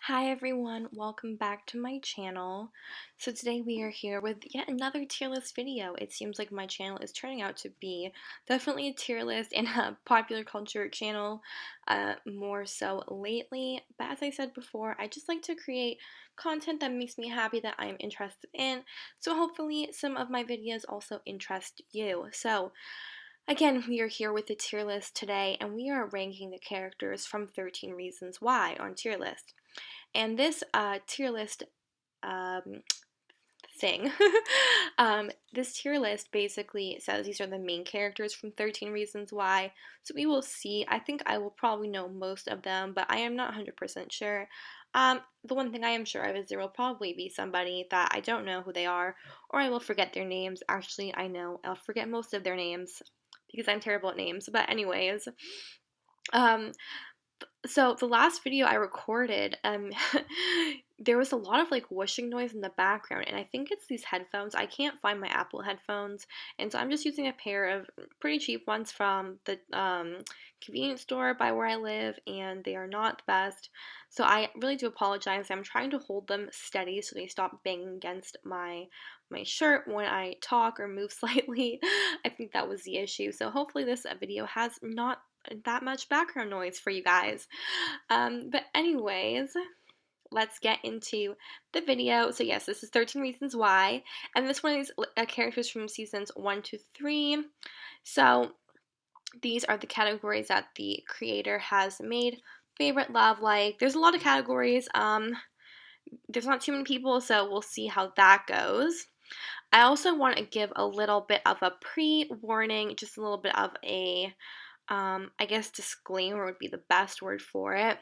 Hi everyone, welcome back to my channel. So today we are here with yet another tier list video. It seems like my channel is turning out to be definitely a tier list and a popular culture channel, more so lately. But as I said before, I just like to create content that makes me happy, that I'm interested in. So hopefully some of my videos also interest you. So again, we are here with the tier list today, and we are ranking the characters from 13 Reasons Why on tier list. And this tier list um, thing, this tier list basically says these are the main characters from 13 Reasons Why. So we will see. I think I will probably know most of them, but I am not 100% sure. The one thing I am sure of is there will probably be somebody that I don't know who they are, or I will forget their names. Actually, I know I'll forget most of their names because I'm terrible at names. But anyways, um, so the last video I recorded, there was a lot of like whooshing noise in the background, and I think it's these headphones. I can't find my Apple headphones, and so I'm just using a pair of pretty cheap ones from the convenience store by where I live, and they are not the best. So I really do apologize. I'm trying to hold them steady so they stop banging against my shirt when I talk or move slightly. I think that was the issue. So hopefully this video has not that much background noise for you guys. But anyways, let's get into the video. So yes, this is 13 Reasons Why, and this one is characters from seasons 1 to 3. So these are the categories that the creator has made. Favorite, love, like. There's a lot of categories. There's not too many people, so we'll see how that goes. I also want to give a little bit of a pre-warning, just a little bit of a I guess disclaimer would be the best word for it.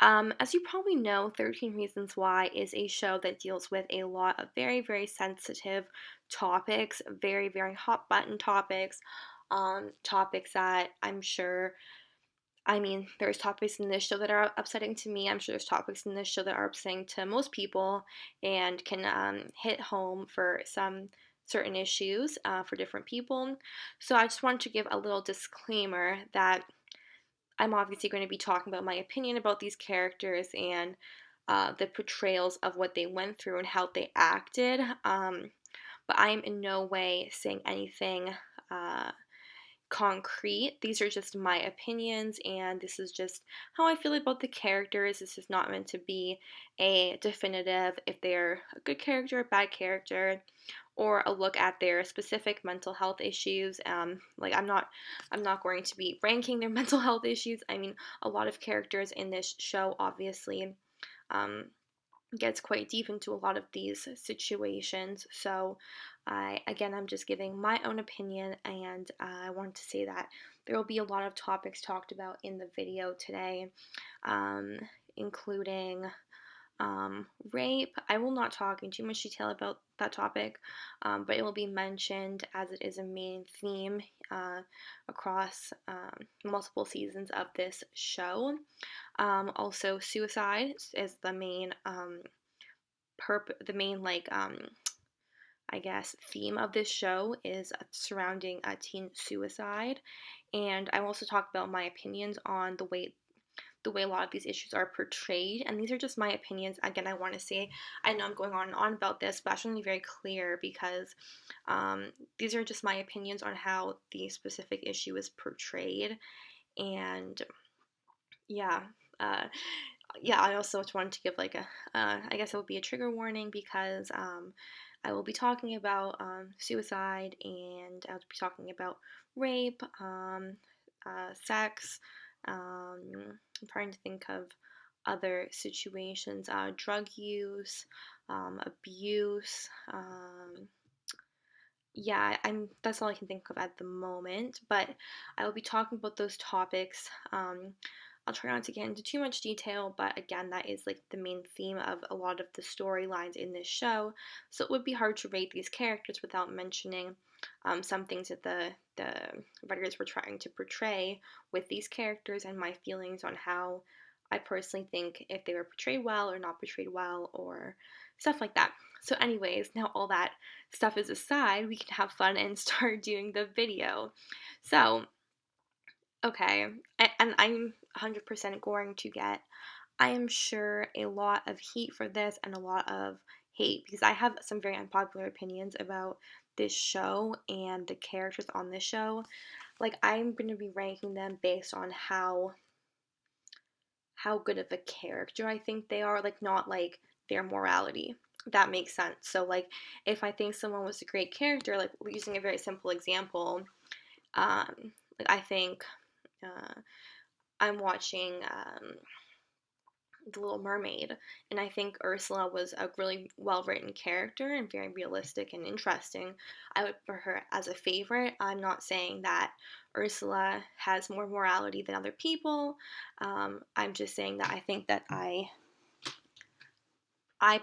As you probably know, 13 Reasons Why is a show that deals with a lot of very, very sensitive topics, very, very hot button topics, topics that I'm sure, I mean, there's topics in this show that are upsetting to me. I'm sure there's topics in this show that are upsetting to most people and can hit home for some certain issues for different people. So I just wanted to give a little disclaimer that I'm obviously going to be talking about my opinion about these characters and the portrayals of what they went through and how they acted. But I'm in no way saying anything concrete. These are just my opinions, and this is just how I feel about the characters. This is not meant to be a definitive if they're a good character, a bad character, or a look at their specific mental health issues. Like I'm not going to be ranking their mental health issues. I mean, a lot of characters in this show obviously um, gets quite deep into a lot of these situations. So, I'm just giving my own opinion, and I want to say that there will be a lot of topics talked about in the video today, um, including rape. I will not talk in too much detail about that topic, but it will be mentioned as it is a main theme across multiple seasons of this show. Also, suicide is the main the main I guess theme of this show is surrounding teen suicide, and I also talk about my opinions on the way a lot of these issues are portrayed, and these are just my opinions. Again, I want to say, I know I'm going on and on about this, but I should be very clear because these are just my opinions on how the specific issue is portrayed, and yeah, uh, yeah, I also just wanted to give like a, I guess it would be a trigger warning because I will be talking about suicide, and I'll be talking about rape, sex. I'm trying to think of other situations, drug use, abuse. Yeah, I'm. That's all I can think of at the moment. But I will be talking about those topics. I'll try not to get into too much detail, but again, that is like the main theme of a lot of the storylines in this show. So it would be hard to rate these characters without mentioning some things that the writers were trying to portray with these characters and my feelings on how I personally think if they were portrayed well or not portrayed well or stuff like that. So, anyways, now all that stuff is aside, we can have fun and start doing the video. So, okay, and I'm 100% going to get I am sure a lot of heat for this and a lot of hate because I have some very unpopular opinions about this show and the characters on this show. Like, I'm going to be ranking them based on how good of a character I think they are, like not like their morality. That makes sense. So like if I think someone was a great character, like using a very simple example, like I think I'm watching The Little Mermaid, and I think Ursula was a really well written character and very realistic and interesting. I would put her as a favorite. I'm not saying that Ursula has more morality than other people. I'm just saying that I think that I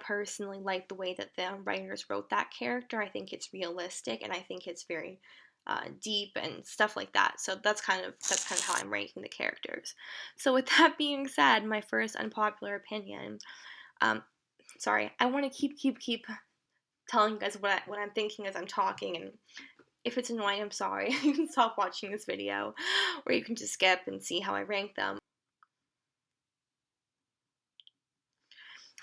personally like the way that the writers wrote that character. I think it's realistic, and I think it's very deep and stuff like that. So that's kind of how I'm ranking the characters. So with that being said, my first unpopular opinion. Um, sorry, I want to keep telling you guys what I'm thinking as I'm talking, and if it's annoying, I'm sorry. You can stop watching this video, or you can just skip and see how I rank them.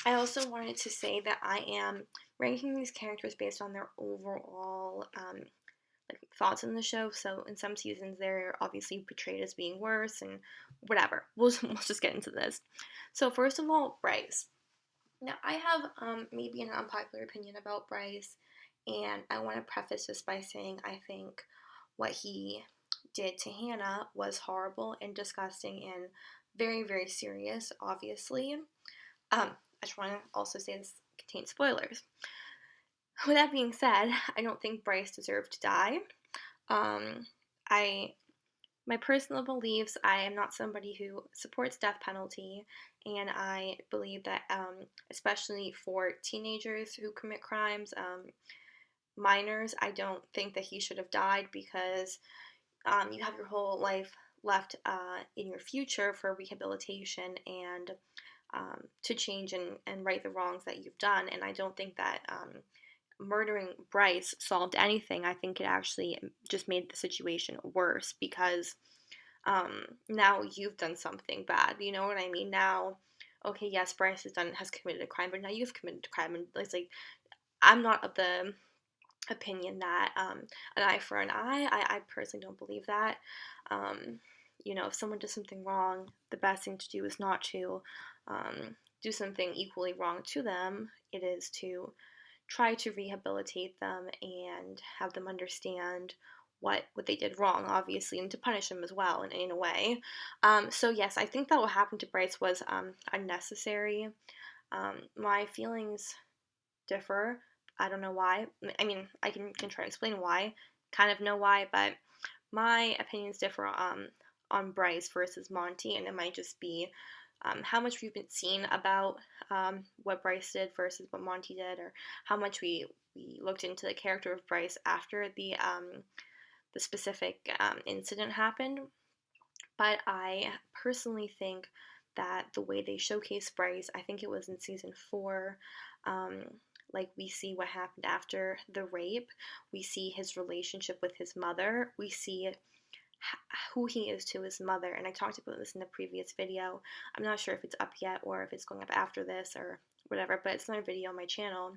I also wanted to say that I am ranking these characters based on their overall like thoughts in the show. So in some seasons they're obviously portrayed as being worse and whatever. We'll just get into this. So first of all, Bryce. Now I have maybe an unpopular opinion about Bryce, and I want to preface this by saying I think what he did to Hannah was horrible and disgusting and very, very serious, obviously. I just want to also say this contains spoilers. With that being said, I don't think Bryce deserved to die. Um, I my personal beliefs, I am not somebody who supports death penalty, and I believe that especially for teenagers who commit crimes, minors, I don't think that he should have died because you have your whole life left in your future for rehabilitation and to change and right the wrongs that you've done. And I don't think that murdering Bryce solved anything. I think it actually just made the situation worse because now you've done something bad. You know what I mean? Now, okay, yes, Bryce has committed a crime, but now you've committed a crime, and it's like I'm not of the opinion that an eye for an eye. I personally don't believe that. Um, if someone does something wrong, the best thing to do is not to do something equally wrong to them. It is to try to rehabilitate them and have them understand what they did wrong, obviously, and to punish them as well in a way. So yes, I think that what happened to Bryce was unnecessary. My feelings differ. I don't know why. I mean, I can try to explain why. Kind of know why, but my opinions differ on Bryce versus Monty, and it might just be how much we've been seen about what Bryce did versus what Monty did, or how much we looked into the character of Bryce after the specific incident happened. But I personally think that the way they showcase Bryce, I think it was in season 4, um, like we see what happened after the rape, we see his relationship with his mother, we see who he is to his mother, and I talked about this in the previous video. I'm not sure if it's up yet or if it's going up after this or whatever, but it's another video on my channel,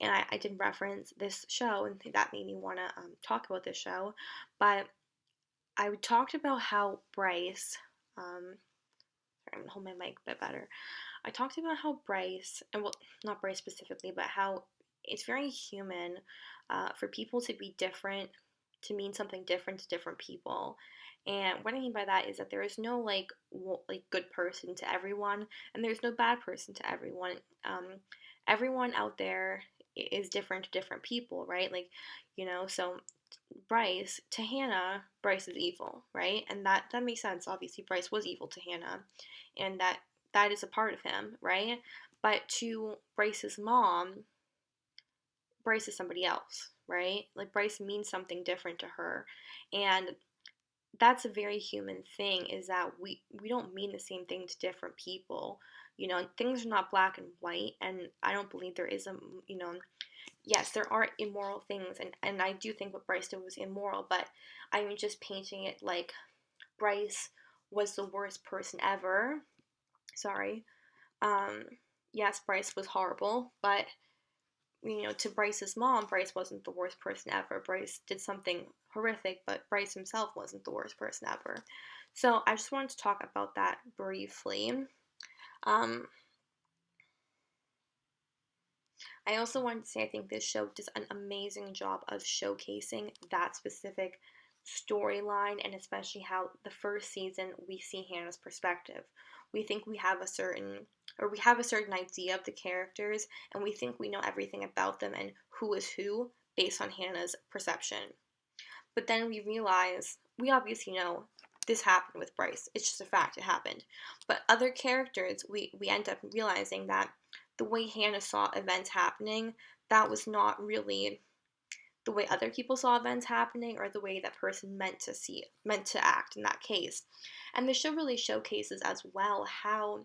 and I did reference this show, and that made me want to talk about this show. But I talked about how Bryce, sorry, I'm gonna hold my mic a bit better. I talked about how Bryce, and well, not Bryce specifically, but how it's very human for people to be different, to mean something different to different people. And what I mean by that is that there is no like good person to everyone, and there's no bad person to everyone. Everyone out there is different to different people, right? Like, so Bryce to Hannah, Bryce is evil, right? And that makes sense. Obviously, Bryce was evil to Hannah, and that is a part of him, right? But to Bryce's mom, Bryce is somebody else, right? Like Bryce means something different to her, and that's a very human thing. Is that we don't mean the same thing to different people. Things are not black and white, and I don't believe there is a yes, there are immoral things, and I do think what Bryce did was immoral, but I'm just painting it like Bryce was the worst person ever. Sorry. Um, yes, Bryce was horrible, but to Bryce's mom, Bryce wasn't the worst person ever. Bryce did something horrific, but Bryce himself wasn't the worst person ever. So I just wanted to talk about that briefly. Um, I also wanted to say I think this show does an amazing job of showcasing that specific storyline, and especially how the first season we see Hannah's perspective. We think we have a certain idea of the characters, and we think we know everything about them and who is who based on Hannah's perception. But then we realize we obviously know this happened with Bryce. It's just a fact, it happened. But other characters, we end up realizing that the way Hannah saw events happening, that was not really the way other people saw events happening or the way that person meant to act in that case. And the show really showcases as well how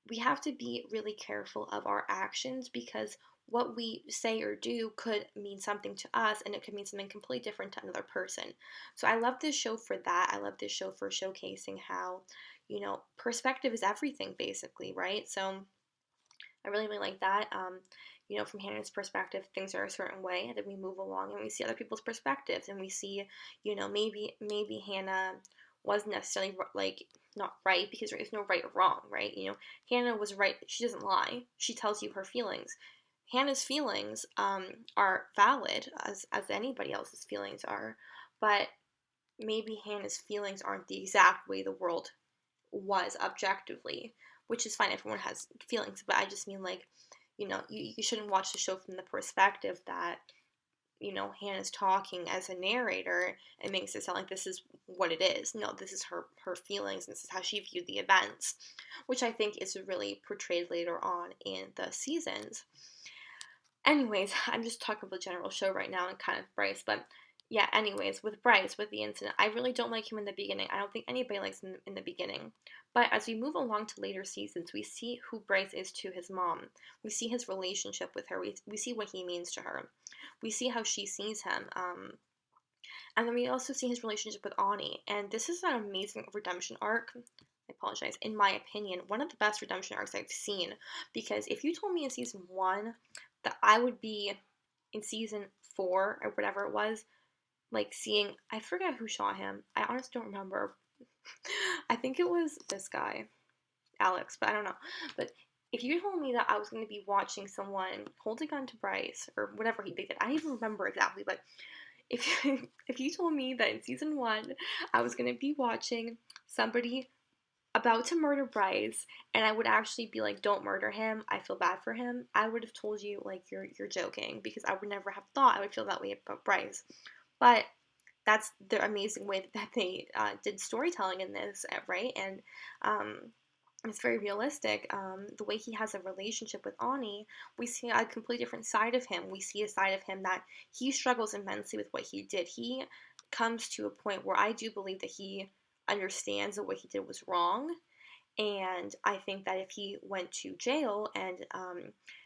we have to be really careful of our actions, because what we say or do could mean something to us and it could mean something completely different to another person. So I love this show for that. I love this show for showcasing how, perspective is everything basically, right? So I really, really like that. From Hannah's perspective, things are a certain way, and then we move along and we see other people's perspectives, and we see, maybe Hannah wasn't necessarily like not right, because there's no right or wrong, right? Hannah was right. She doesn't lie. She tells you her feelings. Hannah's feelings are valid as anybody else's feelings are, but maybe Hannah's feelings aren't the exact way the world was objectively, which is fine. Everyone has feelings, but I just mean like, you shouldn't watch the show from the perspective that, Hannah's talking as a narrator and makes it sound like this is what it is. No, this is her feelings, and this is how she viewed the events, which I think is really portrayed later on in the seasons. Anyways, I'm just talking about the general show right now and kind of Bryce, but yeah, anyways, with Bryce, with the incident, I really don't like him in the beginning. I don't think anybody likes him in the beginning. But as we move along to later seasons, we see who Bryce is to his mom. We see his relationship with her. We see what he means to her. We see how she sees him. And then we also see his relationship with Ani. And this is an amazing redemption arc. I apologize. In my opinion, one of the best redemption arcs I've seen. Because if you told me in season 1 that I would be in season 4 or whatever it was, like seeing, I forget who shot him. I honestly don't remember. I think it was this guy, Alex, but I don't know. But if you told me that I was going to be watching someone hold a gun to Bryce or whatever they did, I don't even remember exactly, but if you told me that in season 1 I was going to be watching somebody about to murder Bryce, and I would actually be like, don't murder him, I feel bad for him, I would have told you like you're joking, because I would never have thought I would feel that way about Bryce. But that's the amazing way that they did storytelling in this, right? And um, it's very realistic. The way he has a relationship with Ani, we see a completely different side of him. We see a side of him that he struggles immensely with what he did. He comes to a point where I do believe that he understands that what he did was wrong. And I think that if he went to jail and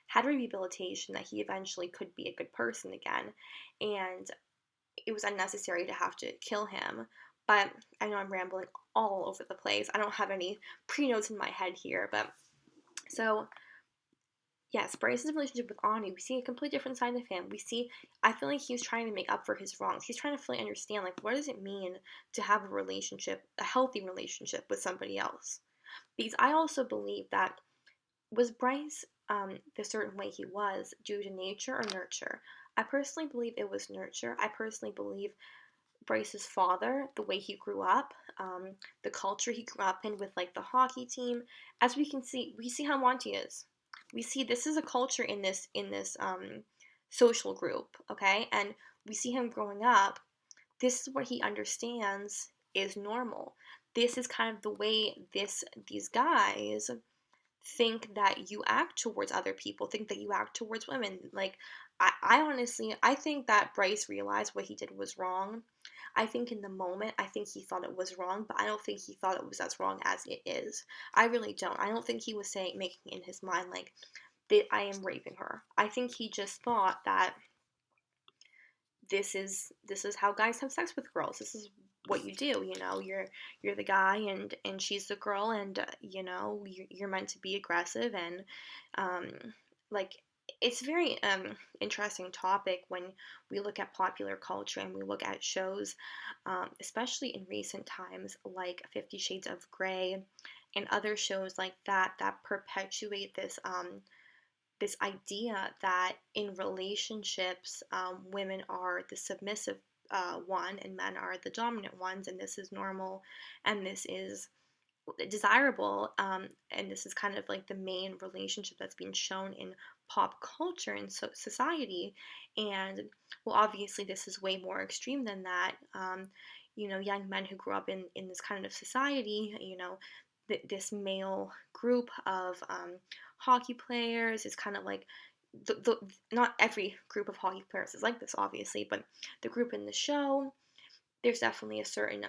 had rehabilitation, that he eventually could be a good person again. And it was unnecessary to have to kill him. But I know I'm rambling all over the place. I don't have any pre-notes in my head here, but so yes, Bryce's relationship with Ani, we see a completely different side of him. I feel like he's trying to make up for his wrongs. He's trying to fully understand, like, what does it mean to have a relationship, a healthy relationship with somebody else? Because I also believe that, was Bryce the certain way he was due to nature or nurture? I personally believe it was nurture. I personally believe Bryce's father, the way he grew up, the culture he grew up in with like the hockey team. As we see how Monty is. We see this is a culture in this social group, okay, and we see him growing up. This is what he understands is normal. This is kind of the way these guys think that you act towards other people, think that you act towards women. Like, I honestly, I think that Bryce realized what he did was wrong. I think in the moment, I think he thought it was wrong, but I don't think he thought it was as wrong as it is. I really don't. I don't think he was making in his mind, like, that I am raping her. I think he just thought that this is how guys have sex with girls. This is what you do. You know, you're the guy and she's the girl, and you know, you're meant to be aggressive, and like it's a very interesting topic when we look at popular culture and we look at shows, especially in recent times, like 50 Shades of Grey and other shows like that perpetuate this idea that in relationships, women are the submissive one and men are the dominant ones, and this is normal, and this is desirable, and this is kind of like the main relationship that's being shown in pop culture and society. And well, obviously, this is way more extreme than that. You know, young men who grew up in this kind of society, you know, this male group of hockey players is kind of like the not every group of hockey players is like this, obviously, but the group in the show, there's definitely a certain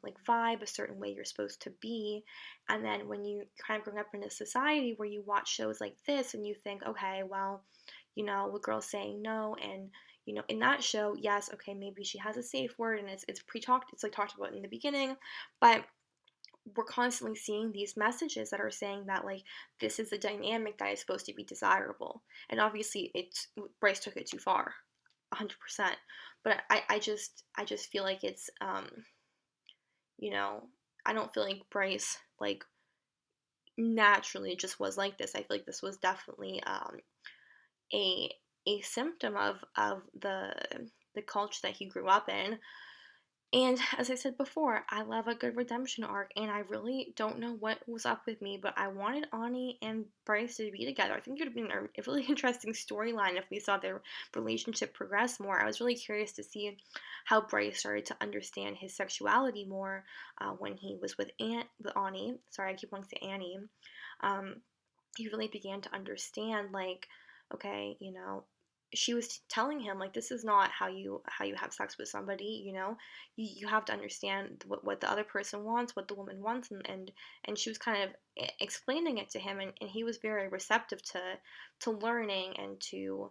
like vibe, a certain way you're supposed to be. And then when you kind of grow up in a society where you watch shows like this and you think, okay, well, you know, a girl's saying no, and you know, in that show, yes, okay, maybe she has a safe word and it's pre-talked, it's like talked about in the beginning, but we're constantly seeing these messages that are saying that like this is a dynamic that is supposed to be desirable, and obviously it's Bryce took it too far, 100%. But I just feel like it's you know, I don't feel like Bryce like naturally just was like this. I feel like this was definitely a a symptom of the culture that he grew up in. And as I said before, I love a good redemption arc, and I really don't know what was up with me, but I wanted Ani and Bryce to be together. I think it would have been a really interesting storyline if we saw their relationship progress more. I was really curious to see how Bryce started to understand his sexuality more when he was with Ani. Sorry, I keep wanting to say Annie. Um, he really began to understand, like, okay, you know, she was telling him like this is not how you have sex with somebody, you know, you have to understand what the other person wants, what the woman wants, and she was kind of explaining it to him, and he was very receptive to learning and to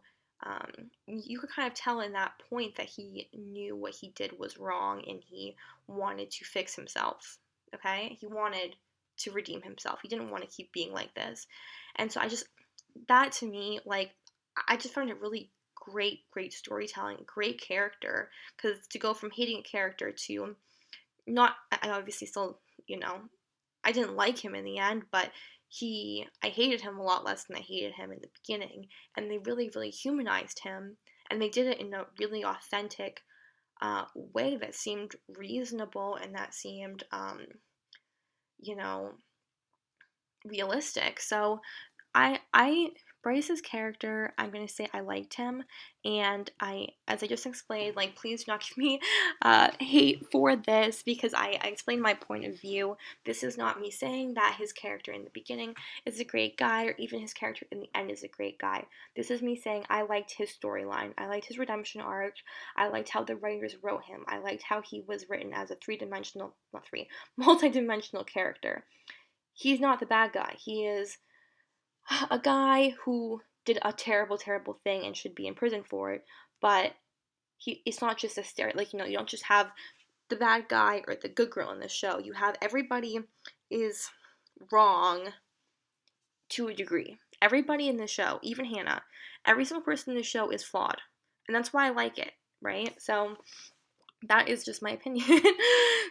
you could kind of tell in that point that he knew what he did was wrong and he wanted to fix himself. Okay, he wanted to redeem himself. He didn't want to keep being like this. And so I just, that to me, like, I just found it really great storytelling, great character. Because to go from hating a character to not, I obviously still, you know, I didn't like him in the end, but I hated him a lot less than I hated him in the beginning. And they really humanized him. And they did it in a really authentic way that seemed reasonable and that seemed, you know, realistic. So I Bryce's character, I'm gonna say I liked him, and as I just explained, like please do not give me hate for this because I explained my point of view. This is not me saying that his character in the beginning is a great guy or even his character in the end is a great guy. This is me saying I liked his storyline, I liked his redemption arc, I liked how the writers wrote him, I liked how he was written as a multi-dimensional character. He's not the bad guy. He is a guy who did a terrible thing and should be in prison for it, but it's not just a stereotype. Like, you know, you don't just have the bad guy or the good girl in the show. You have everybody is wrong to a degree. Everybody in the show, even Hannah, every single person in the show is flawed. And that's why I like it, right? So that is just my opinion.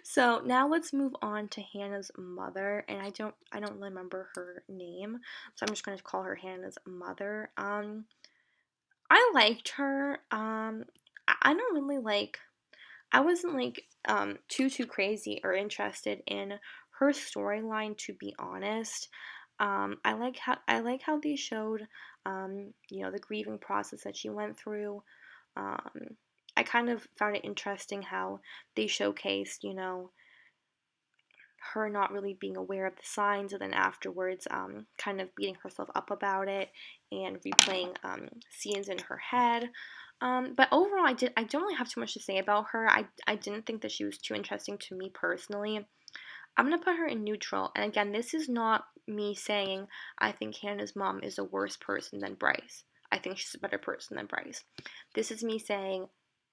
So now let's move on to Hannah's mother, and I don't really remember her name, so I'm just gonna call her Hannah's mother. I liked her. I don't really like. I wasn't like too crazy or interested in her storyline, to be honest. I like how they showed you know, the grieving process that she went through. Um, I kind of found it interesting how they showcased, you know, her not really being aware of the signs, and then afterwards, kind of beating herself up about it and replaying scenes in her head. But overall, I don't really have too much to say about her. I didn't think that she was too interesting to me personally. I'm gonna put her in neutral. And again, this is not me saying I think Hannah's mom is a worse person than Bryce. I think she's a better person than Bryce. This is me saying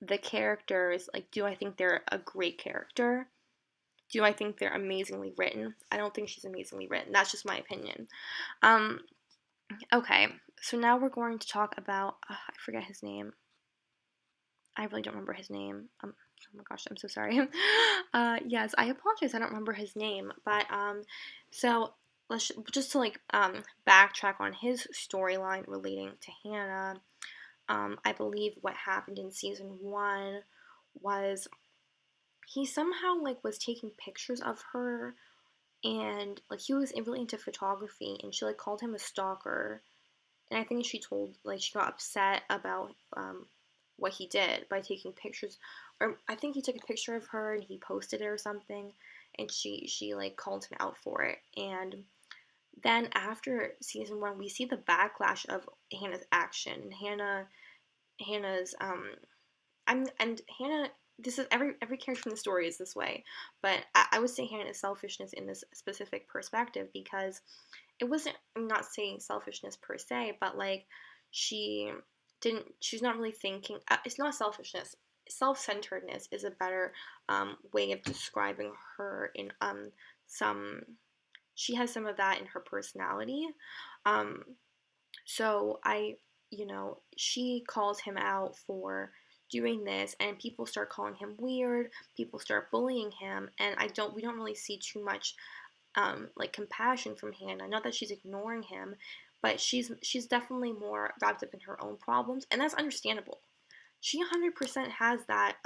the characters, like, do I think they're a great character? Do I think they're amazingly written? I don't think she's amazingly written. That's just my opinion. Um, okay, so now we're going to talk about, I forget his name. I really don't remember his name. Oh my gosh, I'm so sorry. Yes, I apologize. I don't remember his name, but so let's just to like backtrack on his storyline relating to Hannah. I believe what happened in season 1 was he somehow like was taking pictures of her, and like he was really into photography, and she like called him a stalker. And I think she got upset about what he did by taking pictures, or I think he took a picture of her and he posted it or something, and she like called him out for it. And then after season 1, we see the backlash of Hannah's action, and Hannah's and Hannah. This is every character in the story is this way, but I would say Hannah's selfishness in this specific perspective, because it wasn't, I'm not saying selfishness per se, but like she she's not really thinking, it's not selfishness. Self-centeredness is a better way of describing her. In some, she has some of that in her personality. Um, so she calls him out for doing this, and people start calling him weird. People start bullying him, and we don't really see too much like compassion from Hannah. Not that she's ignoring him, but she's definitely more wrapped up in her own problems, and that's understandable. She 100% has that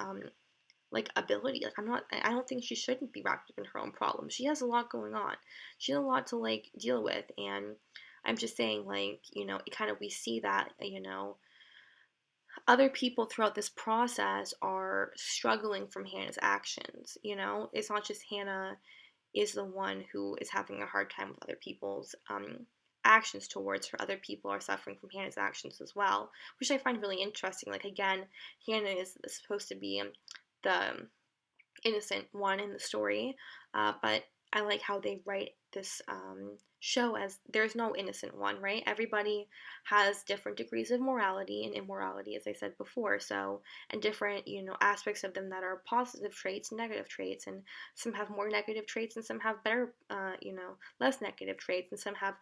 like ability. Like I don't think she shouldn't be wrapped up in her own problems. She has a lot going on. She has a lot to like deal with, and I'm just saying, like, it kind of, we see that, other people throughout this process are struggling from Hannah's actions. It's not just Hannah is the one who is having a hard time with other people's actions towards her. Other people are suffering from Hannah's actions as well, which I find really interesting. Like, again, Hannah is supposed to be the innocent one in the story, but I like how they write this show as there's no innocent one, right? Everybody has different degrees of morality and immorality, as I said before. So, and different, aspects of them that are positive traits, negative traits, and some have more negative traits, and some have better, less negative traits, and some have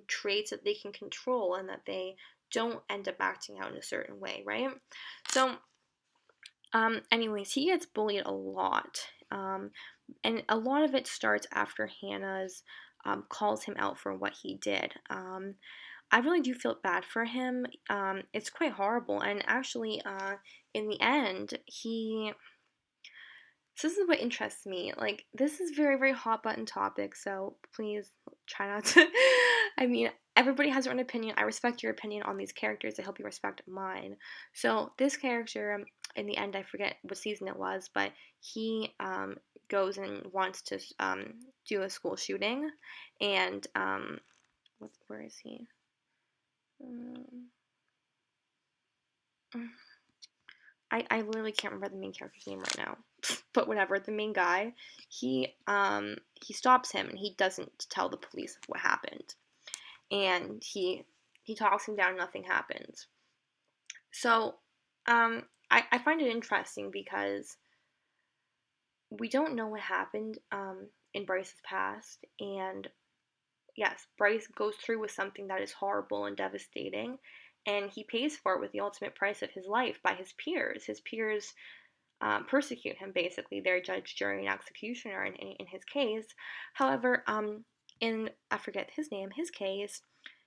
traits that they can control and that they don't end up acting out in a certain way, right? So, anyways, he gets bullied a lot. And a lot of it starts after Hannah's calls him out for what he did. I really do feel bad for him. It's quite horrible. And actually, in the end, so this is what interests me. Like, this is very, very hot button topic, so please try not to. I mean, everybody has their own opinion. I respect your opinion on these characters. I hope you respect mine. So, this character, in the end, I forget what season it was, but he goes and wants to do a school shooting. And, where is he? Um, I literally can't remember the main character's name right now. But whatever, the main guy, he stops him and he doesn't tell the police what happened. And he talks him down, nothing happens. So, I find it interesting because we don't know what happened in Bryce's past, and yes, Bryce goes through with something that is horrible and devastating, and he pays for it with the ultimate price of his life by his peers. His peers persecute him, basically. They're judge, jury, and executioner in his case. However, in, I forget his name, his case,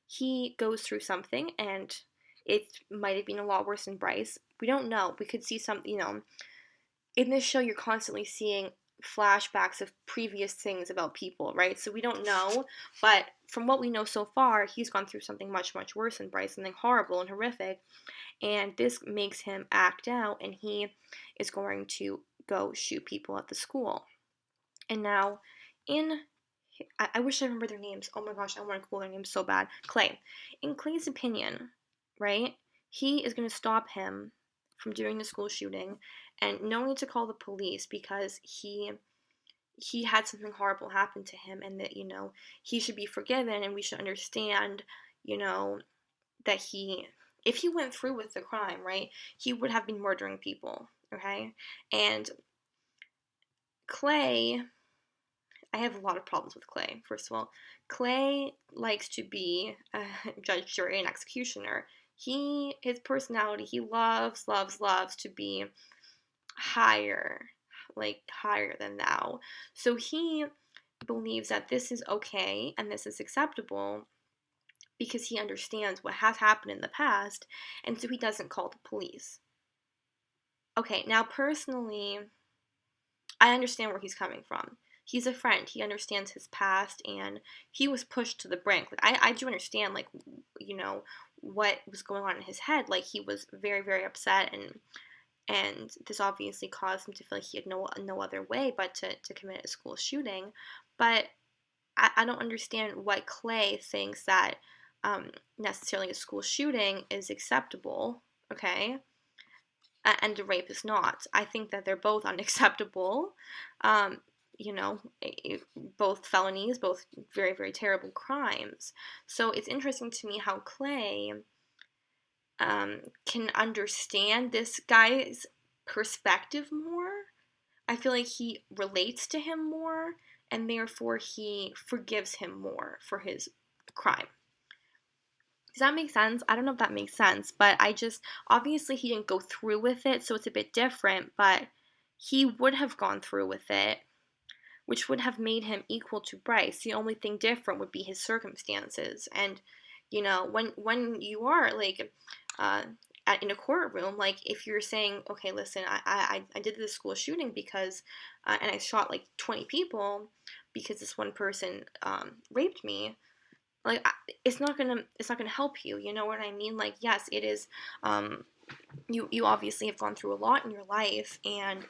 he goes through something, and it might have been a lot worse than Bryce. We don't know. We could see some, in this show, you're constantly seeing flashbacks of previous things about people, right? So we don't know, but from what we know so far, he's gone through something much, much worse than Bryce, something horrible and horrific, and this makes him act out, and he is going to go shoot people at the school. And now, I wish I remember their names. Oh my gosh, I want to Google their names so bad. Clay. In Clay's opinion, right, he is going to stop him from doing the school shooting and knowing to call the police because he had something horrible happen to him, and that, he should be forgiven, and we should understand, that if he went through with the crime, right, he would have been murdering people. okay? And Clay, I have a lot of problems with Clay. First of all, Clay likes to be a judge, jury, and executioner. His personality, he loves, loves, loves to be higher, like higher than thou. So he believes that this is okay and this is acceptable because he understands what has happened in the past, and so he doesn't call the police. Okay, now personally, I understand where he's coming from. He's a friend. He understands his past, and he was pushed to the brink. Like I do understand, like, you know, what was going on in his head. Like he was very, very upset, and this obviously caused him to feel like he had no other way but to commit a school shooting. But I don't understand why Clay thinks that necessarily a school shooting is acceptable. Okay, and the rape is not. I think that they're both unacceptable. Um, you know, both felonies, both very, very terrible crimes. So it's interesting to me how Clay can understand this guy's perspective more. I feel like he relates to him more, and therefore he forgives him more for his crime. Does that make sense? I don't know if that makes sense, but obviously he didn't go through with it, so it's a bit different, but he would have gone through with it, which would have made him equal to Bryce. The only thing different would be his circumstances. And, when you are, like, uh, in a courtroom, like, if you're saying, okay, listen, I did this school shooting because, and I shot, like, 20 people because this one person raped me, like it's not gonna help you. You know what I mean? Like, yes, it is. Um, you obviously have gone through a lot in your life, and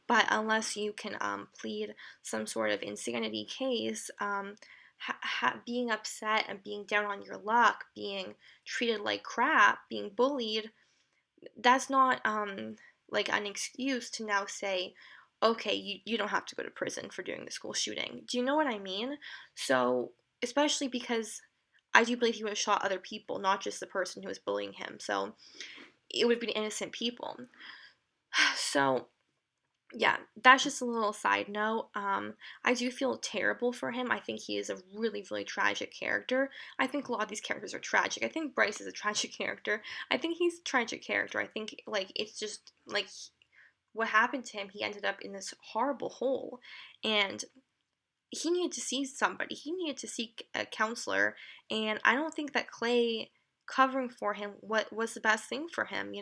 but unless you can plead some sort of insanity case, being upset and being down on your luck, being treated like crap, being bullied, that's not like an excuse to now say, okay, you don't have to go to prison for doing the school shooting. Do you know what I mean? So, especially because I do believe he would have shot other people, not just the person who was bullying him. So it would be innocent people. So yeah, that's just a little side note. I do feel terrible for him. I think he is a really, really tragic character. I think a lot of these characters are tragic. I think Bryce is a tragic character. I think he's a tragic character. I think, like, it's just like what happened to him. He ended up in this horrible hole, and he needed to see somebody. He needed to seek a counselor, and I don't think that Clay covering for him what was the best thing for him.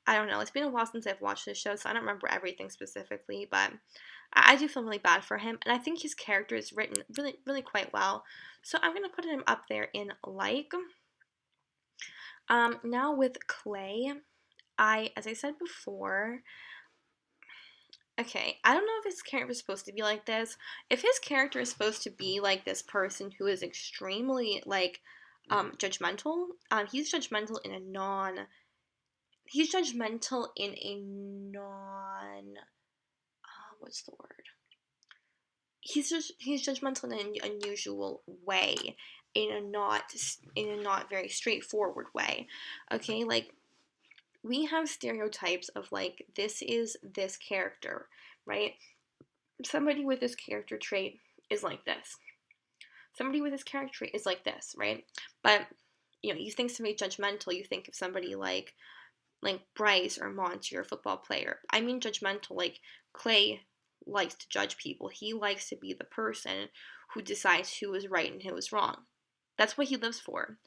I don't know. It's been a while since I've watched this show, so I don't remember everything specifically, but I do feel really bad for him, and I think his character is written really, really quite well. So I'm gonna put him up there in like. Now with Clay, as I said before, okay, I don't know if his character is supposed to be like this. If his character is supposed to be like this person who is extremely like judgmental, he's judgmental in a non. He's judgmental in a non. What's the word? He's judgmental in an unusual way, in a not very straightforward way. Okay, like we have stereotypes of like this is this character, right? Somebody with this character trait is like this. Somebody with this character trait is like this, right? But you think somebody judgmental, you think of somebody like Bryce or Monty or a football player. I mean judgmental, like Clay likes to judge people. He likes to be the person who decides who is right and who is wrong. That's what he lives for.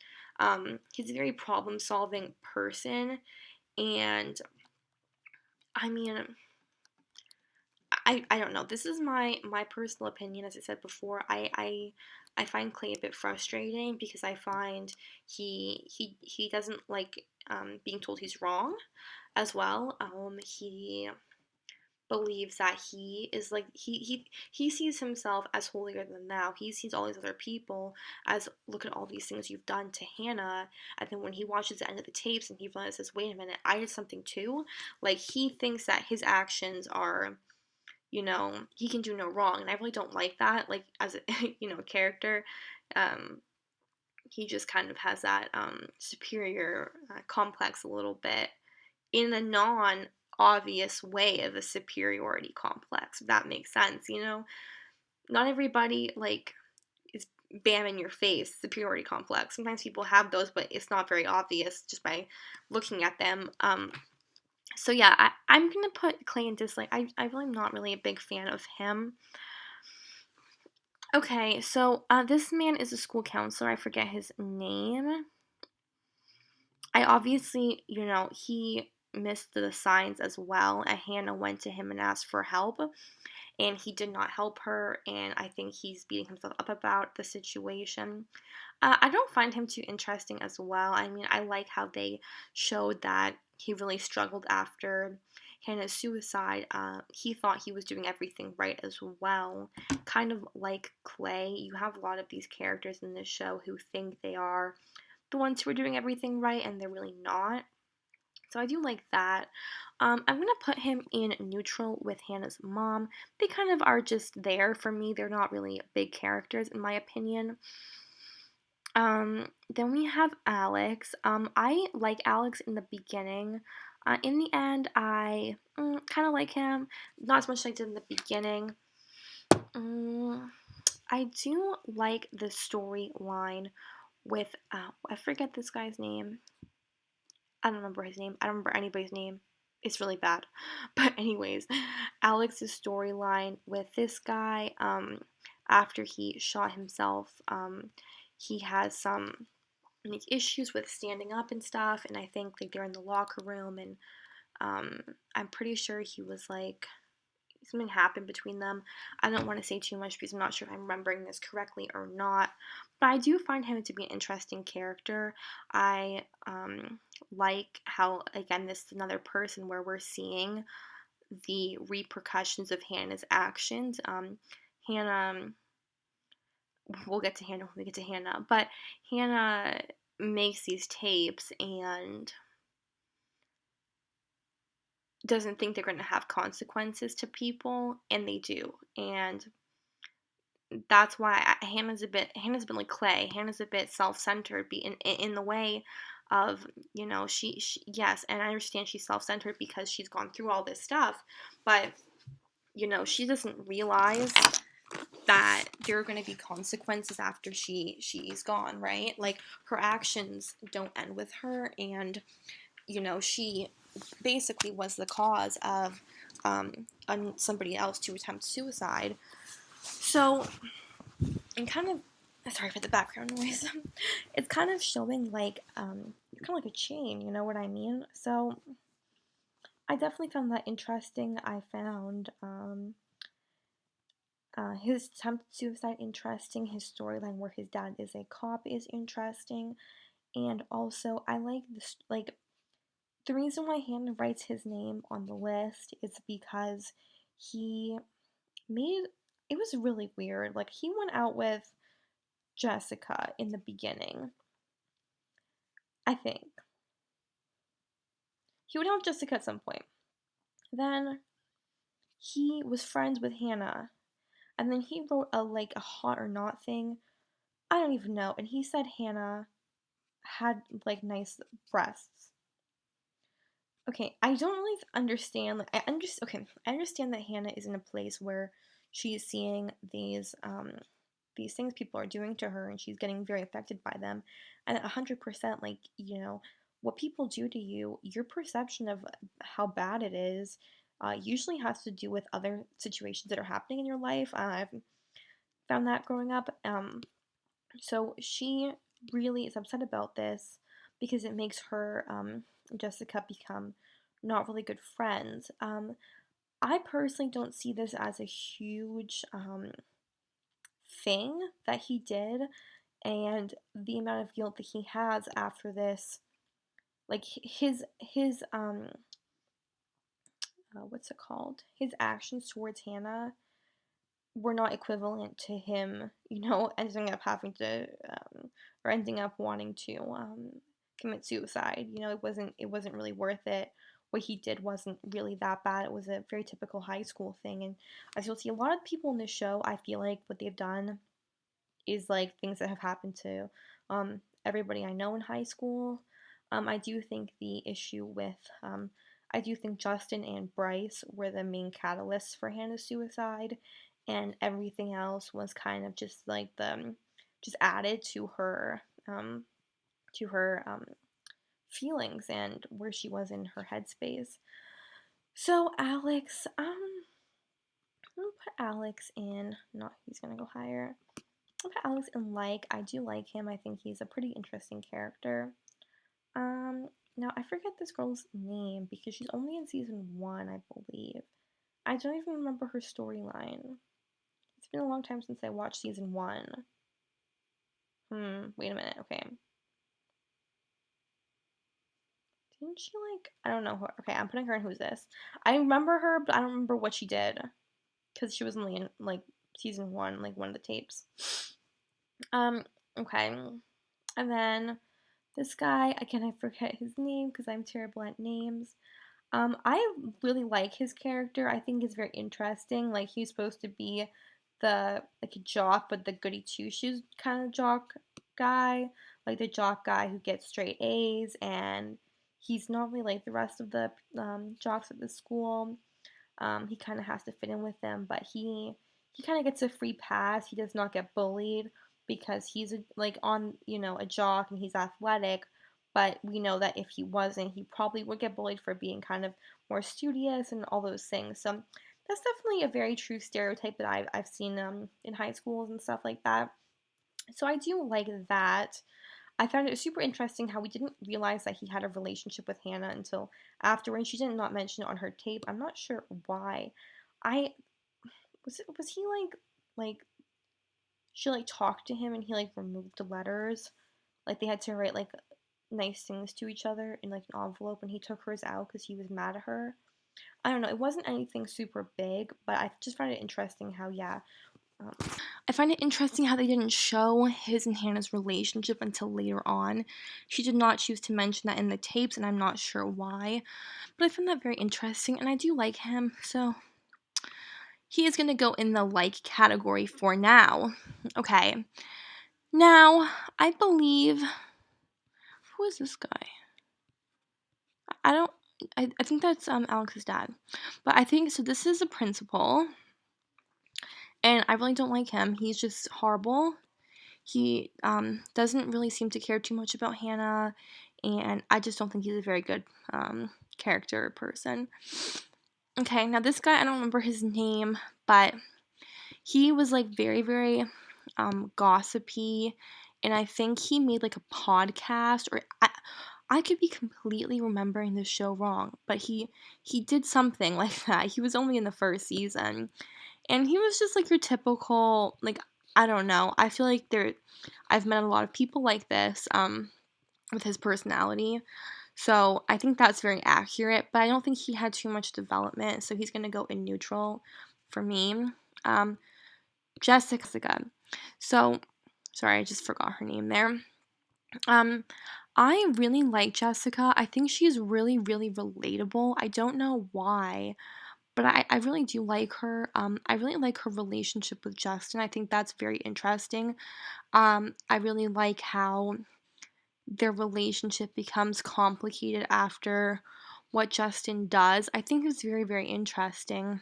He's a very problem solving person, and I mean, I don't know. This is my personal opinion. As I said before, I find Clay a bit frustrating because I find he doesn't like being told he's wrong as well. He believes that he is like he sees himself as holier than thou. He sees all these other people as, look at all these things you've done to Hannah, and then when he watches the end of the tapes and he realizes, wait a minute, I did something too. Like he thinks that his actions are, he can do no wrong, and I really don't like that. Like as a character, um, he just kind of has that superior complex a little bit in a non obvious way of a superiority complex, if that makes sense, you know? Not everybody, like, is bam in your face superiority complex. Sometimes people have those, but it's not very obvious just by looking at them. So yeah, I'm gonna put Clay in dislike. I really am not really a big fan of him. Okay, so this man is a school counselor. I forget his name. I obviously, you know, he missed the signs as well. And Hannah went to him and asked for help, and he did not help her. And I think he's beating himself up about the situation. I don't find him too interesting as well. I mean, I like how they showed that he really struggled after Hannah's suicide. He thought he was doing everything right as well. Kind of like Clay, you have a lot of these characters in this show who think they are the ones who are doing everything right, and they're really not. So I do like that. I'm going to put him in neutral with Hannah's mom. They kind of are just there for me. They're not really big characters, in my opinion. Then we have Alex. I like Alex in the beginning. In the end, I kind of like him. Not as much as I did in the beginning. I do like the storyline with, I forget this guy's name. I don't remember his name. I don't remember anybody's name. It's really bad. But anyways, Alex's storyline with this guy, after he shot himself, he has some like issues with standing up and stuff, and I think like they're in the locker room, and I'm pretty sure he was like something happened between them. I don't want to say too much because I'm not sure if I'm remembering this correctly or not, but I do find him to be an interesting character. I like how, again, this is another person where we're seeing the repercussions of Hannah's actions. Hannah, we'll get to Hannah when we get to Hannah, but Hannah makes these tapes and doesn't think they're going to have consequences to people, and they do. And that's why Hannah's been like Clay. Hannah's a bit self-centered in the way of, you know, she yes, and I understand she's self-centered because she's gone through all this stuff, but you know, she doesn't realize that there are going to be consequences after she's gone, right? Like, her actions don't end with her, and you know, she basically was the cause of somebody else to attempt suicide. So, and kind of, sorry for the background noise. It's kind of showing like kind of like a chain, you know what I mean? So I definitely found that interesting. I found his attempt suicide interesting. His storyline where his dad is a cop is interesting, and also I like this, like, the reason why Hannah writes his name on the list is because he made, it was really weird. Like, he went out with Jessica in the beginning, I think. He went out with Jessica at some point. Then he was friends with Hannah, and then he wrote a like a hot or not thing. I don't even know. And he said Hannah had like nice breasts. Okay, I don't really understand. Like, I understand that Hannah is in a place where she's seeing these things people are doing to her, and she's getting very affected by them. And 100%, like, you know, what people do to you, your perception of how bad it is, usually has to do with other situations that are happening in your life. I've found that growing up. So she really is upset about this because it makes her and Jessica become not really good friends. I personally don't see this as a huge thing that he did, and the amount of guilt that he has after this, like his what's it called? His actions towards Hannah were not equivalent to him, you know, ending up having to or ending up wanting to commit suicide. You know, it wasn't really worth it. What he did wasn't really that bad. It was a very typical high school thing, and as you'll see, a lot of people in this show, I feel like what they've done is like things that have happened to everybody I know in high school. I do think the issue with I do think Justin and Bryce were the main catalysts for Hannah's suicide, and everything else was kind of just like the just added to her feelings and where she was in her headspace. So Alex, I'm gonna put Alex in. Not he's gonna go higher. I'll put Alex in like. I do like him. I think he's a pretty interesting character. Um, Now I forget this girl's name because she's only in season one, I believe. I don't even remember her storyline. It's been a long time since I watched season one. Wait a minute. Okay. Didn't she like? I don't know. Okay, I'm putting her in Who's This. I remember her, but I don't remember what she did because she was only in like season one, like one of the tapes. Um. Okay. And then this guy, again, I forget his name because I'm terrible at names. I really like his character. I think it's very interesting. Like he's supposed to be the like a jock, but the goody two shoes kind of jock guy, like the jock guy who gets straight A's, and he's not really like the rest of the jocks at the school. He kind of has to fit in with them, but he kind of gets a free pass. He does not get bullied because he's like on a jock and he's athletic. But we know that if he wasn't, he probably would get bullied for being kind of more studious and all those things. So that's definitely a very true stereotype that I've seen in high schools and stuff like that. So I do like that. I found it super interesting how we didn't realize that he had a relationship with Hannah until afterwards. She did not mention it on her tape. I'm not sure why. I was he like she like talked to him and he like removed the letters. Like they had to write like nice things to each other in like an envelope and he took hers out because he was mad at her. I don't know. It wasn't anything super big, but I just found it interesting how um, I find it interesting how they didn't show his and Hannah's relationship until later on. She did not choose to mention that in the tapes, and I'm not sure why. But I find that very interesting, and I do like him, so he is going to go in the like category for now. Okay. Now, I believe. Who is this guy? I don't. I think that's Alex's dad. But I think so. This is a principal, and I really don't like him. He's just horrible. He doesn't really seem to care too much about Hannah, and I just don't think he's a very good character person. Okay, now this guy, I don't remember his name, but he was like very, very gossipy, and I think he made like a podcast, or I could be completely remembering the show wrong, but he did something like that. He was only in the first season, and he was just like your typical, like, I don't know. I feel like I've met a lot of people like this with his personality. So I think that's very accurate, but I don't think he had too much development, so he's going to go in neutral for me. Jessica. So, sorry, I just forgot her name there. I really like Jessica. I think she's really, really relatable. I don't know why, but I really do like her. I really like her relationship with Justin. I think that's very interesting. I really like how their relationship becomes complicated after what Justin does. I think it's very, very interesting.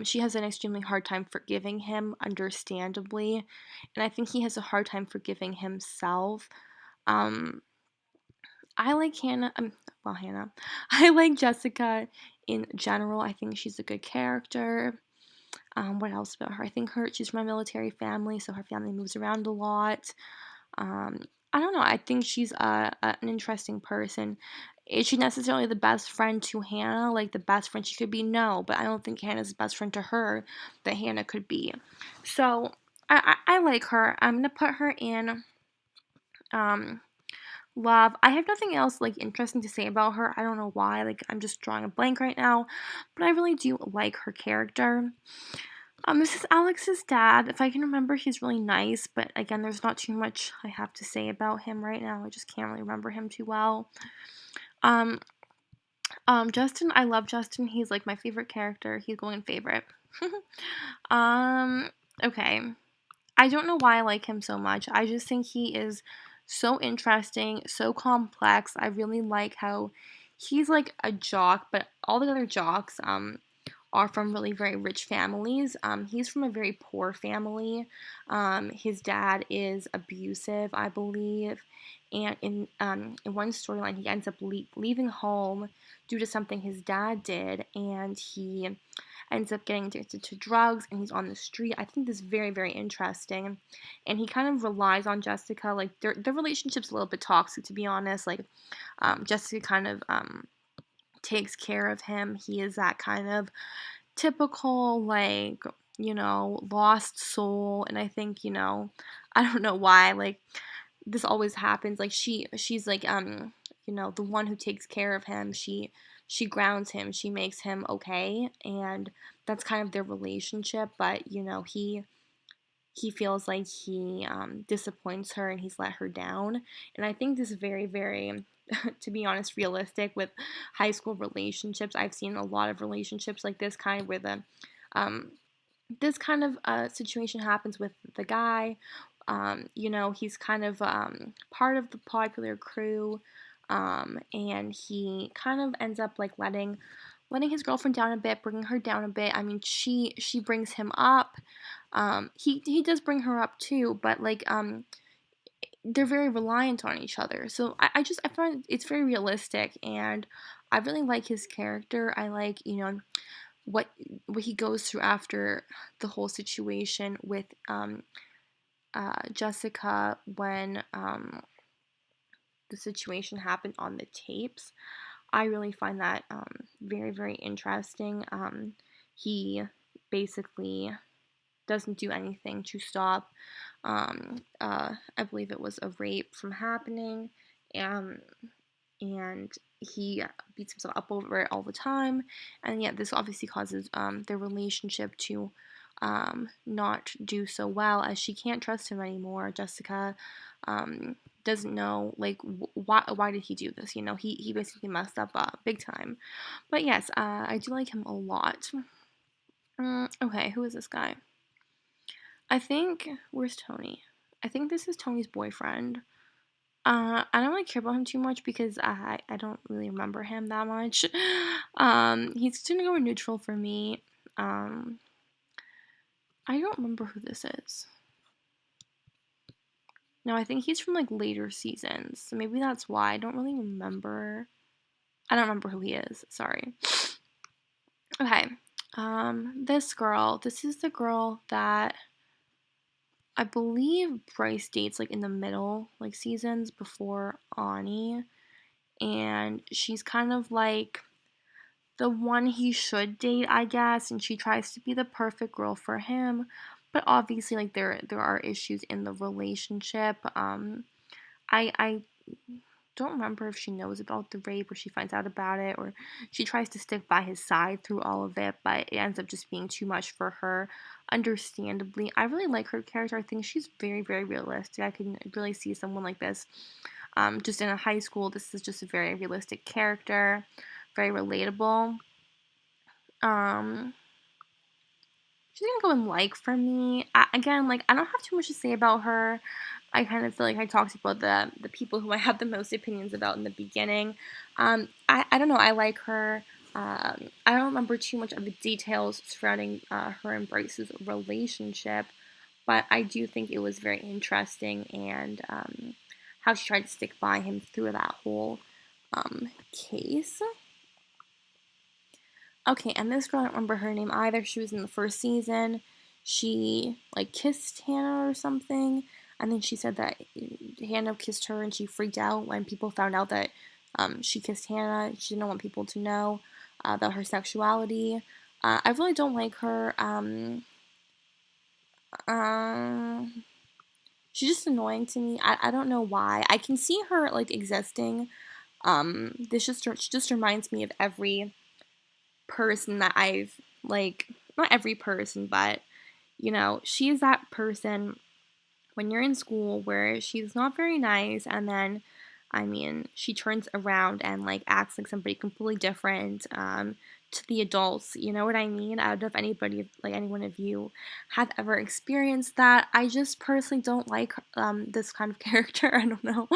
She has an extremely hard time forgiving him, understandably, and I think he has a hard time forgiving himself. Um, I like Hannah. Hannah. I like Jessica in general. I think she's a good character. What else about her? I think she's from a military family, so her family moves around a lot. Um, I don't know. I think she's an interesting person. Is she necessarily the best friend to Hannah? Like the best friend she could be? No, but I don't think Hannah's the best friend to her that Hannah could be. So I like her. I'm gonna put her in love. I have nothing else like interesting to say about her. I don't know why. Like I'm just drawing a blank right now, but I really do like her character. This is Alex's dad. If I can remember, he's really nice, but again, there's not too much I have to say about him right now. I just can't really remember him too well. Um, Justin, I love Justin. He's like my favorite character. He's going favorite. um, okay. I don't know why I like him so much. I just think he is so interesting, so complex. I really like how he's like a jock, but all the other jocks are from really very rich families. He's from a very poor family. His dad is abusive, I believe, and in one storyline, he ends up leaving home due to something his dad did, and he ends up getting addicted to drugs, and he's on the street. I think this is very, very interesting, and he kind of relies on Jessica. Like their relationship's a little bit toxic, to be honest. Like Jessica kind of takes care of him. He is that kind of typical, like, lost soul. And I think, I don't know why, like, this always happens. Like, she's like, the one who takes care of him. She grounds him. She makes him okay. And that's kind of their relationship. But, he feels like he disappoints her and he's let her down. And I think this is very, very, to be honest, realistic with high school relationships. I've seen a lot of relationships like this kind where um, this kind of situation happens with the guy. He's kind of part of the popular crew, and he kind of ends up like letting his girlfriend down a bit, bringing her down a bit. I mean, she brings him up. He does bring her up too, but like they're very reliant on each other. So I find it's very realistic, and I really like his character. I like what he goes through after the whole situation with Jessica when the situation happened on the tapes. I really find that very, very interesting. He basically doesn't do anything to stop, I believe it was a rape from happening, um, and he beats himself up over it all the time. And yet, this obviously causes their relationship to not do so well, as she can't trust him anymore. Jessica doesn't know, like, why did he do this? He basically messed up big time. But yes, I do like him a lot. Okay, who is this guy? I think, where's Tony? I think this is Tony's boyfriend. I don't really care about him too much because I don't really remember him that much. He's gonna go neutral for me. I don't remember who this is. No, I think he's from like later seasons, so maybe that's why I don't really remember. I don't remember who he is. Sorry. Okay. This is the girl that I believe Bryce dates like in the middle, like seasons before Ani, and she's kind of like the one he should date, I guess, and she tries to be the perfect girl for him, but obviously like there are issues in the relationship. I don't remember if she knows about the rape or she finds out about it, or she tries to stick by his side through all of it, but it ends up just being too much for her, understandably. I really like her character. I think she's very, very realistic. I can really see someone like this just in a high school. This is just a very realistic character, very relatable. She's gonna go in like for me. Again, like I don't have too much to say about her. I kind of feel like I talked about the people who I have the most opinions about in the beginning. I don't know. I like her. I don't remember too much of the details surrounding her and Bryce's relationship, but I do think it was very interesting, and how she tried to stick by him through that whole case. Okay, and this girl, I don't remember her name either. She was in the first season. She, like, kissed Hannah or something. And then she said that Hannah kissed her and she freaked out when people found out that she kissed Hannah. She didn't want people to know about her sexuality. I really don't like her. She's just annoying to me. I don't know why. I can see her, like, existing. She just reminds me of every person that I've, like, not every person, but she is that person when you're in school where she's not very nice, and then I mean she turns around and like acts like somebody completely different to the adults. You know what I mean? I don't know if anybody, like any one of you, have ever experienced that. I just personally don't like this kind of character. I don't know.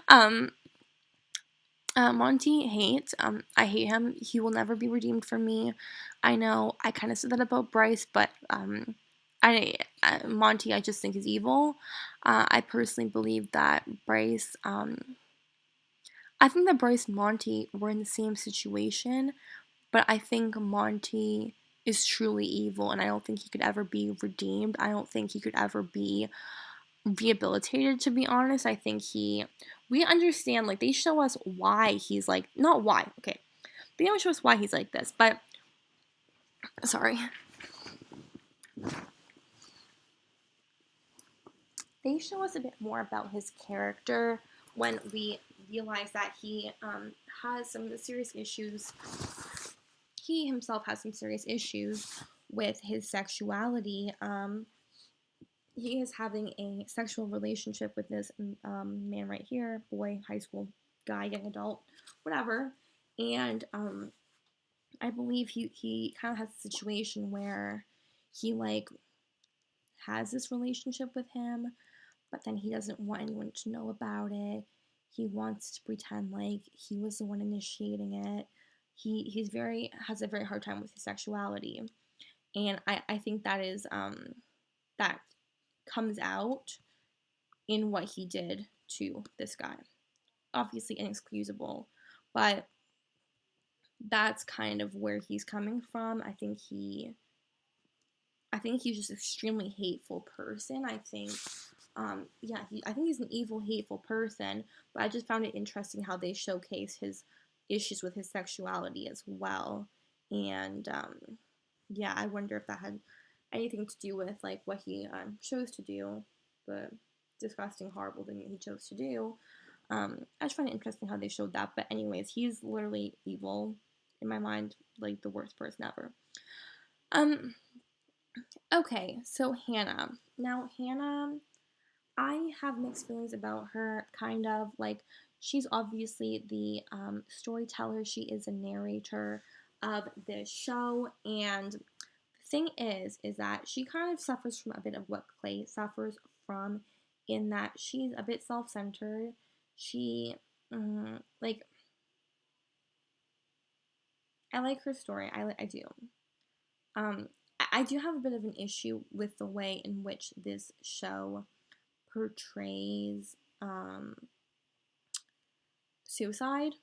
um Monty hates. I hate him. He will never be redeemed for me. I know I kind of said that about Bryce, but Monty I just think is evil. I personally believe that Bryce. I think that Bryce and Monty were in the same situation, but I think Monty is truly evil, and I don't think he could ever be redeemed. I don't think he could ever be rehabilitated, to be honest. I think we understand, like, they show us why he's like, not why, okay, they don't show us why he's like this, but, sorry, they show us a bit more about his character when we realize that he has some serious issues. He himself has some serious issues with his sexuality. He is having a sexual relationship with this man right here, boy, high school guy, young adult, whatever. And I believe he kind of has a situation where he like has this relationship with him, but then he doesn't want anyone to know about it. He wants to pretend like he was the one initiating it. He's very has a very hard time with his sexuality, and I think that is that comes out in what he did to this guy. Obviously inexcusable, but that's kind of where he's coming from. I think he's just an extremely hateful person. I think I think he's an evil, hateful person, but I just found it interesting how they showcase his issues with his sexuality as well. And yeah, I wonder if that had anything to do with like what he chose to do, the disgusting, horrible thing that he chose to do. I just find it interesting how they showed that. But anyways, he's literally evil in my mind, like the worst person ever. Um. Okay, so Hannah. Now Hannah, I have mixed feelings about her. Kind of like she's obviously the storyteller. She is a narrator of this show, and the thing is that she kind of suffers from a bit of what Clay suffers from, in that she's a bit self-centered. She like I like her story. I do. Um, I do have a bit of an issue with the way in which this show portrays suicide.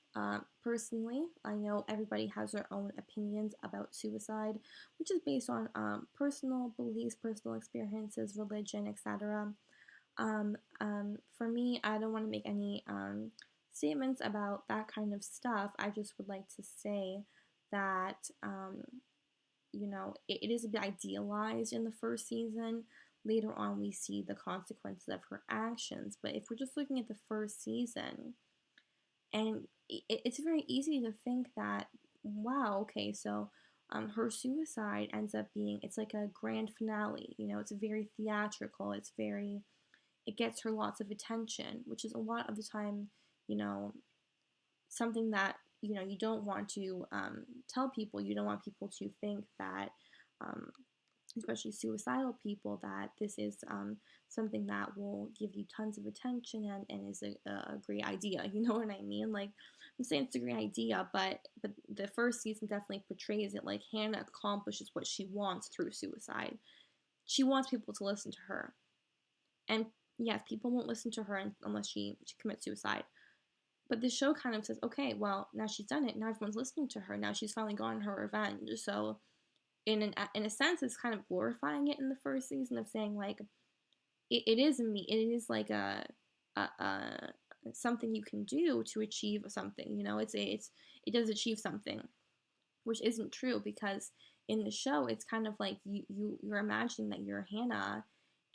Personally, I know everybody has their own opinions about suicide, which is based on personal beliefs, personal experiences, religion, etc. For me, I don't want to make any statements about that kind of stuff. I just would like to say that it is a bit idealized in the first season. Later on, we see the consequences of her actions. But if we're just looking at the first season, and it's very easy to think that, wow, okay, so her suicide ends up being, it's like a grand finale. It's very theatrical. It gets her lots of attention, which is a lot of the time, you know, something that you don't want to tell people. You don't want people to think that, especially suicidal people, that this is something that will give you tons of attention and is a great idea. You know what I mean? Like, I'm saying it's a great idea, but the first season definitely portrays it like Hannah accomplishes what she wants through suicide. She wants people to listen to her, and yes, people won't listen to her unless she commits suicide. But the show kind of says, okay, well, now she's done it. Now everyone's listening to her. Now she's finally gotten her revenge. So, in a sense, it's kind of glorifying it in the first season of saying like, it is it is like a something you can do to achieve something. It does achieve something, which isn't true, because in the show it's kind of like you're imagining that you're Hannah,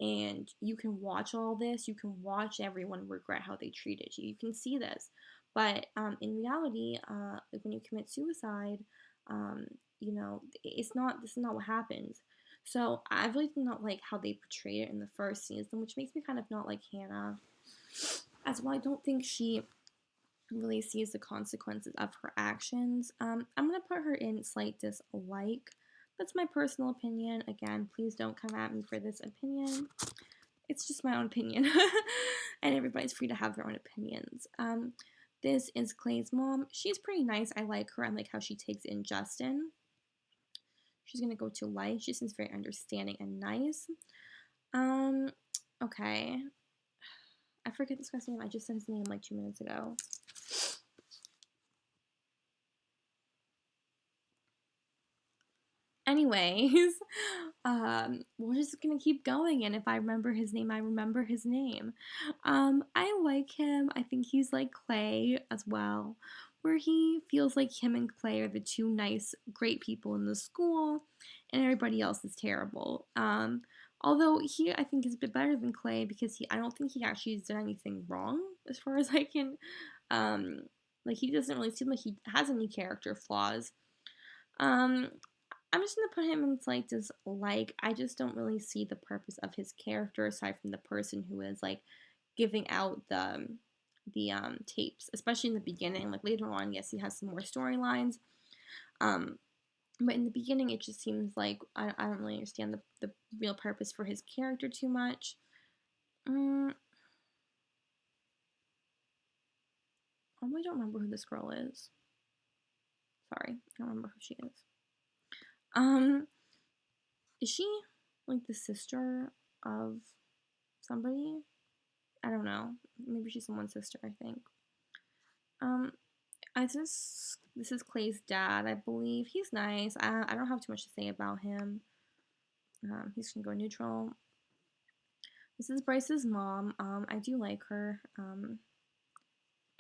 and you can watch all this. You can watch everyone regret how they treated you. You can see this, but in reality, when you commit suicide, um, it's not. This is not what happens. So I really do not like how they portrayed it in the first season, which makes me kind of not like Hannah. As well, I don't think she really sees the consequences of her actions. I'm gonna put her in slight dislike. That's my personal opinion. Again, please don't come at me for this opinion. It's just my own opinion, and everybody's free to have their own opinions. This is Clay's mom. She's pretty nice. I like her. I like how she takes in Justin. She's gonna go to life. She seems very understanding and nice. Um, okay. I forget this guy's name. I just said his name like 2 minutes ago. Anyways, we're just gonna keep going, and if I remember his name, I remember his name. I like him. I think he's like Clay as well, where he feels like him and Clay are the two nice, great people in the school, and everybody else is terrible. Although he, I think, is a bit better than Clay because I don't think he actually has done anything wrong, as far as I can, like he doesn't really seem like he has any character flaws. Um, I'm just gonna put him in slight dislike. I just don't really see the purpose of his character aside from the person who is like giving out the tapes, especially in the beginning. Like later on, yes, he has some more storylines. But in the beginning, it just seems like I don't really understand the real purpose for his character too much. Oh, I don't remember who this girl is. Sorry, I don't remember who she is. Is she like the sister of somebody? I don't know. Maybe she's someone's sister, I think. This is Clay's dad, I believe. He's nice. I don't have too much to say about him. He's gonna go neutral. This is Bryce's mom. I do like her.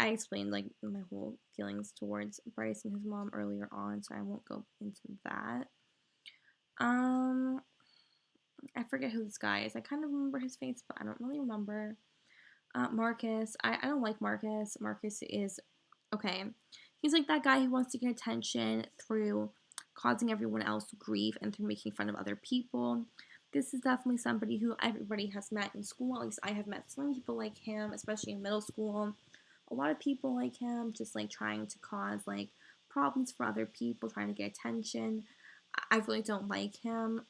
I explained like my whole feelings towards Bryce and his mom earlier on, so I won't go into that. I forget who this guy is. I kind of remember his face, but I don't really remember. Marcus. I don't like Marcus. Marcus is okay. He's like that guy who wants to get attention through causing everyone else grief and through making fun of other people. This is definitely somebody who everybody has met in school. At least I have met some people like him, especially in middle school. A lot of people like him, just like trying to cause like problems for other people, trying to get attention. I really don't like him.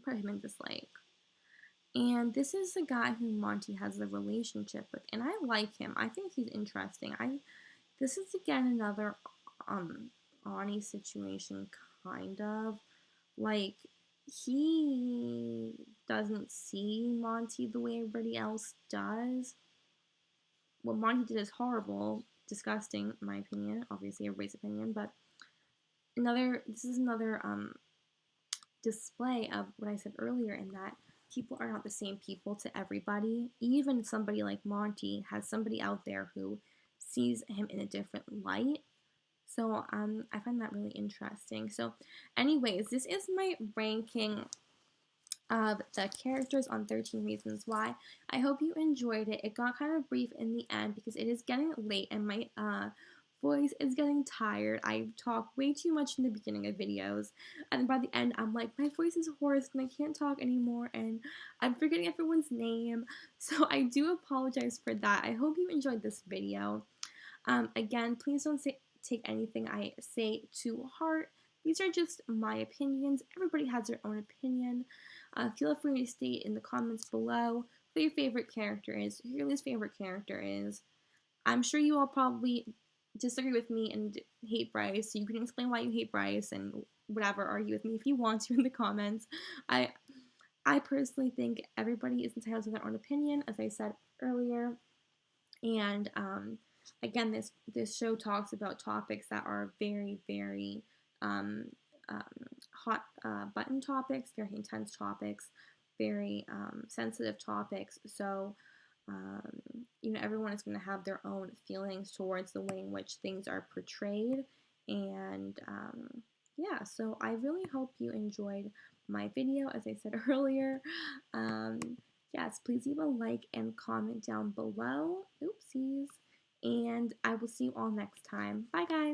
Put him in dislike. And this is a guy who Monty has a relationship with, and I like him. I think he's interesting. This is again another Ani situation, kind of. Like he doesn't see Monty the way everybody else does. What Monty did is horrible, disgusting, in my opinion. Obviously, everybody's opinion, but this is another display of what I said earlier, in that people are not the same people to everybody. Even somebody like Monty has somebody out there who sees him in a different light. So I find that really interesting. So anyways, this is my ranking of the characters on 13 Reasons Why. I hope you enjoyed it. It got kind of brief in the end because it is getting late and my voice is getting tired. I talk way too much in the beginning of videos, and by the end I'm like, my voice is hoarse and I can't talk anymore and I'm forgetting everyone's name. So I do apologize for that. I hope you enjoyed this video. Again, please don't take anything I say to heart. These are just my opinions. Everybody has their own opinion. Feel free to state in the comments below who your favorite character is, who your least favorite character is. I'm sure you all probably disagree with me and hate Bryce, so you can explain why you hate Bryce and whatever, argue with me if you want to in the comments. I personally think everybody is entitled to their own opinion, as I said earlier. And again, this show talks about topics that are very, very hot button topics, very intense topics, very sensitive topics. So everyone is going to have their own feelings towards the way in which things are portrayed. And yeah, so I really hope you enjoyed my video, as I said earlier. Yes, please leave a like and comment down below. Oopsies. And I will see you all next time. Bye, guys.